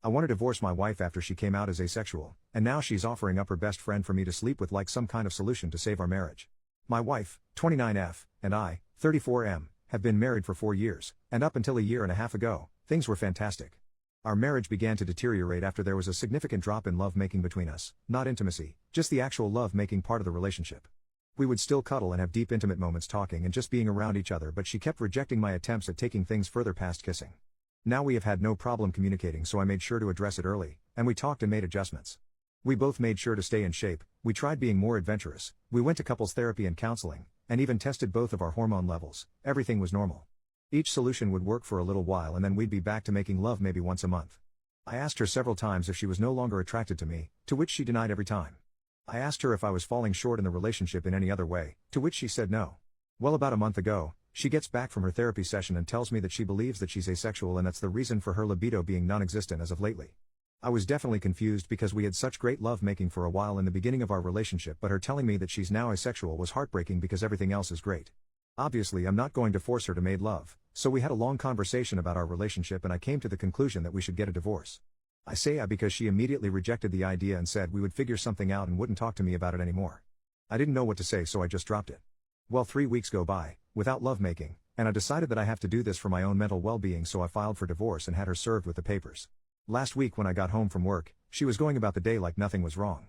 I want to divorce my wife after she came out as asexual, and now she's offering up her best friend for me to sleep with like some kind of solution to save our marriage. My wife, 29F, and I, 34M, have been married for 4 years, and up until a year and a half ago, things were fantastic. Our marriage began to deteriorate after there was a significant drop in love-making between us, not intimacy, just the actual love-making part of the relationship. We would still cuddle and have deep intimate moments talking and just being around each other, but she kept rejecting my attempts at taking things further past kissing. Now we have had no problem communicating, so I made sure to address it early, and we talked and made adjustments. We both made sure to stay in shape, we tried being more adventurous, we went to couples therapy and counseling, and even tested both of our hormone levels. Everything was normal. Each solution would work for a little while and then we'd be back to making love maybe once a month. I asked her several times if she was no longer attracted to me, to which she denied every time. I asked her if I was falling short in the relationship in any other way, to which she said no. Well, about a month ago, she gets back from her therapy session and tells me that she believes that she's asexual and that's the reason for her libido being non-existent as of lately. I was definitely confused because we had such great love making for a while in the beginning of our relationship, but her telling me that she's now asexual was heartbreaking because everything else is great. Obviously I'm not going to force her to make love, so we had a long conversation about our relationship and I came to the conclusion that we should get a divorce. I say because she immediately rejected the idea and said we would figure something out and wouldn't talk to me about it anymore. I didn't know what to say, so I just dropped it. Well, 3 weeks go by, without lovemaking, and I decided that I have to do this for my own mental well-being, so I filed for divorce and had her served with the papers. Last week when I got home from work, she was going about the day like nothing was wrong.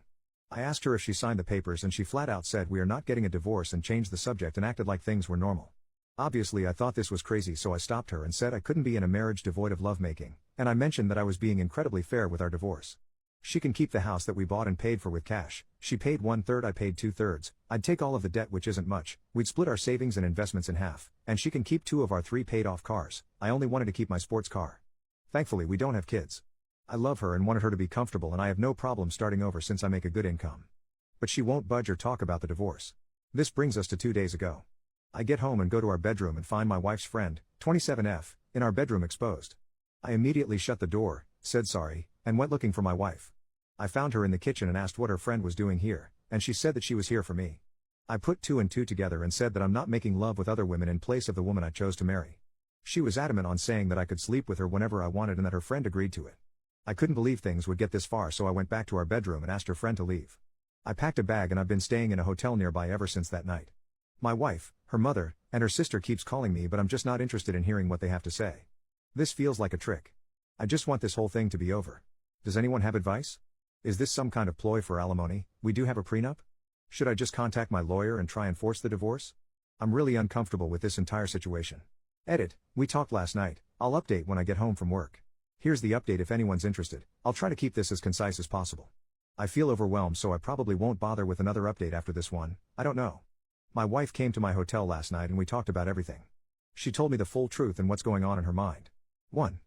I asked her if she signed the papers and she flat out said we are not getting a divorce and changed the subject and acted like things were normal. Obviously I thought this was crazy, so I stopped her and said I couldn't be in a marriage devoid of lovemaking, and I mentioned that I was being incredibly fair with our divorce. She can keep the house that we bought and paid for with cash. She paid 1/3, I paid 2/3. I'd take all of the debt, which isn't much. We'd split our savings and investments in half, and she can keep 2 of our 3 paid off cars. I only wanted to keep my sports car. Thankfully we don't have kids. I love her and wanted her to be comfortable, and I have no problem starting over since I make a good income. But she won't budge or talk about the divorce. This brings us to 2 days ago. I get home and go to our bedroom and find my wife's friend, 27F, in our bedroom exposed. I immediately shut the door, said sorry, and went looking for my wife. I found her in the kitchen and asked what her friend was doing here, and she said that she was here for me. I put 2 and 2 together and said that I'm not making love with other women in place of the woman I chose to marry. She was adamant on saying that I could sleep with her whenever I wanted and that her friend agreed to it. I couldn't believe things would get this far, so I went back to our bedroom and asked her friend to leave. I packed a bag and I've been staying in a hotel nearby ever since that night. My wife, her mother, and her sister keeps calling me, but I'm just not interested in hearing what they have to say. This feels like a trick. I just want this whole thing to be over. Does anyone have advice? Is this some kind of ploy for alimony? We do have a prenup? Should I just contact my lawyer and try and force the divorce? I'm really uncomfortable with this entire situation. Edit, we talked last night. I'll update when I get home from work. Here's the update if anyone's interested. I'll try to keep this as concise as possible. I feel overwhelmed, so I probably won't bother with another update after this one. I don't know. My wife came to my hotel last night and we talked about everything. She told me the full truth and what's going on in her mind. 1.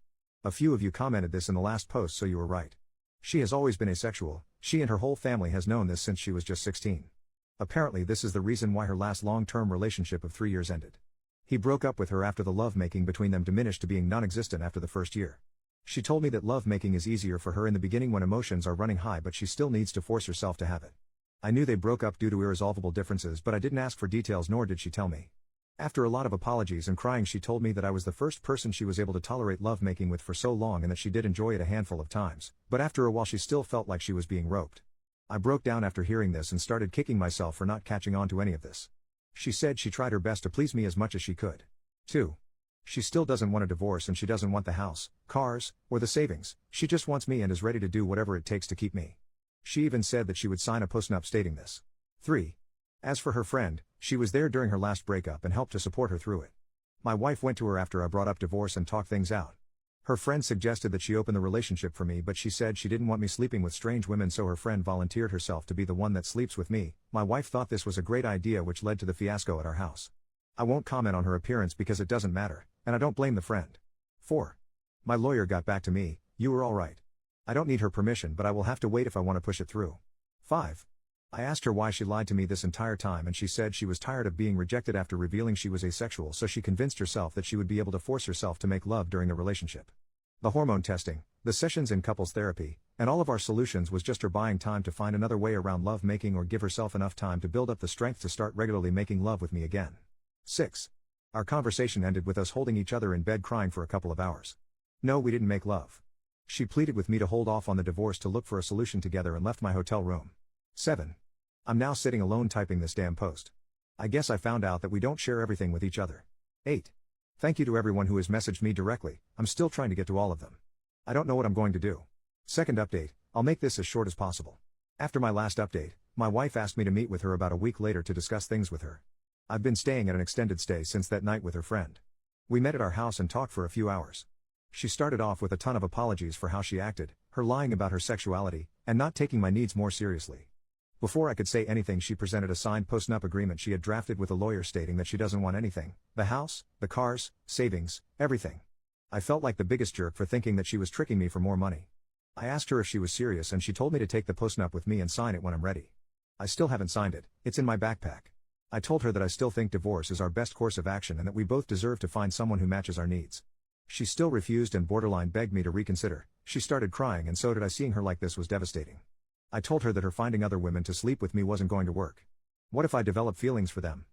A few of you commented this in the last post, so you were right. She has always been asexual. She and her whole family has known this since she was just 16. Apparently this is the reason why her last long-term relationship of 3 years ended. He broke up with her after the lovemaking between them diminished to being non-existent after the first year. She told me that lovemaking is easier for her in the beginning when emotions are running high, but she still needs to force herself to have it. I knew they broke up due to irresolvable differences, but I didn't ask for details, nor did she tell me. After a lot of apologies and crying, she told me that I was the first person she was able to tolerate lovemaking with for so long and that she did enjoy it a handful of times, but after a while she still felt like she was being roped. I broke down after hearing this and started kicking myself for not catching on to any of this. She said she tried her best to please me as much as she could. 2. She still doesn't want a divorce and she doesn't want the house, cars, or the savings. She just wants me and is ready to do whatever it takes to keep me. She even said that she would sign a postnup stating this. 3. As for her friend, she was there during her last breakup and helped to support her through it. My wife went to her after I brought up divorce and talked things out. Her friend suggested that she open the relationship for me, but she said she didn't want me sleeping with strange women, so her friend volunteered herself to be the one that sleeps with me. My wife thought this was a great idea, which led to the fiasco at our house. I won't comment on her appearance because it doesn't matter, and I don't blame the friend. 4. My lawyer got back to me. You were all right. I don't need her permission, but I will have to wait if I want to push it through. 5. I asked her why she lied to me this entire time, and she said she was tired of being rejected after revealing she was asexual, so she convinced herself that she would be able to force herself to make love during the relationship. The hormone testing, the sessions in couples therapy, and all of our solutions was just her buying time to find another way around love making or give herself enough time to build up the strength to start regularly making love with me again. 6. Our conversation ended with us holding each other in bed crying for a couple of hours. No, we didn't make love. She pleaded with me to hold off on the divorce to look for a solution together and left my hotel room. 7. I'm now sitting alone typing this damn post. I guess I found out that we don't share everything with each other. 8. Thank you to everyone who has messaged me directly, I'm still trying to get to all of them. I don't know what I'm going to do. Second update, I'll make this as short as possible. After my last update, my wife asked me to meet with her about a week later to discuss things with her. I've been staying at an extended stay since that night with her friend. We met at our house and talked for a few hours. She started off with a ton of apologies for how she acted, her lying about her sexuality, and not taking my needs more seriously. Before I could say anything, she presented a signed post-nup agreement she had drafted with a lawyer stating that she doesn't want anything, the house, the cars, savings, everything. I felt like the biggest jerk for thinking that she was tricking me for more money. I asked her if she was serious and she told me to take the post-nup with me and sign it when I'm ready. I still haven't signed it, it's in my backpack. I told her that I still think divorce is our best course of action and that we both deserve to find someone who matches our needs. She still refused and borderline begged me to reconsider. She started crying and so did I. Seeing her like this was devastating. I told her that her finding other women to sleep with me wasn't going to work. What if I develop feelings for them?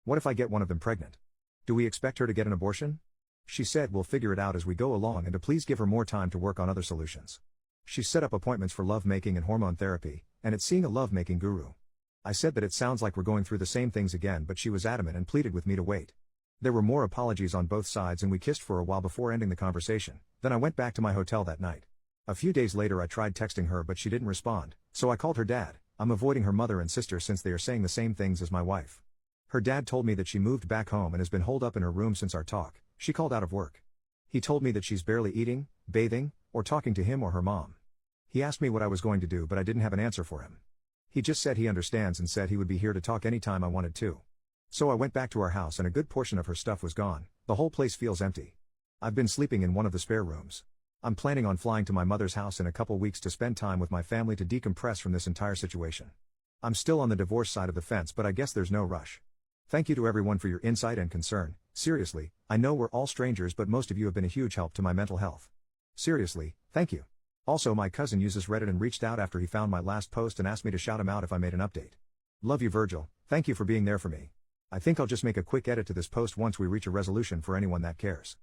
What if I get one of them pregnant? Do we expect her to get an abortion? She said we'll figure it out as we go along and to please give her more time to work on other solutions. She set up appointments for lovemaking and hormone therapy, and it's seeing a lovemaking guru. I said that it sounds like we're going through the same things again, but she was adamant and pleaded with me to wait. There were more apologies on both sides and we kissed for a while before ending the conversation. Then I went back to my hotel that night. A few days later I tried texting her but she didn't respond, so I called her dad. I'm avoiding her mother and sister since they are saying the same things as my wife. Her dad told me that she moved back home and has been holed up in her room since our talk. She called out of work. He told me that she's barely eating, bathing, or talking to him or her mom. He asked me what I was going to do but I didn't have an answer for him. He just said he understands and said he would be here to talk anytime I wanted to. So I went back to our house and a good portion of her stuff was gone. The whole place feels empty. I've been sleeping in one of the spare rooms. I'm planning on flying to my mother's house in a couple weeks to spend time with my family to decompress from this entire situation. I'm still on the divorce side of the fence but I guess there's no rush. Thank you to everyone for your insight and concern. Seriously, I know we're all strangers but most of you have been a huge help to my mental health. Seriously, thank you. Also, my cousin uses Reddit and reached out after he found my last post and asked me to shout him out if I made an update. Love you, Virgil, thank you for being there for me. I think I'll just make a quick edit to this post once we reach a resolution for anyone that cares.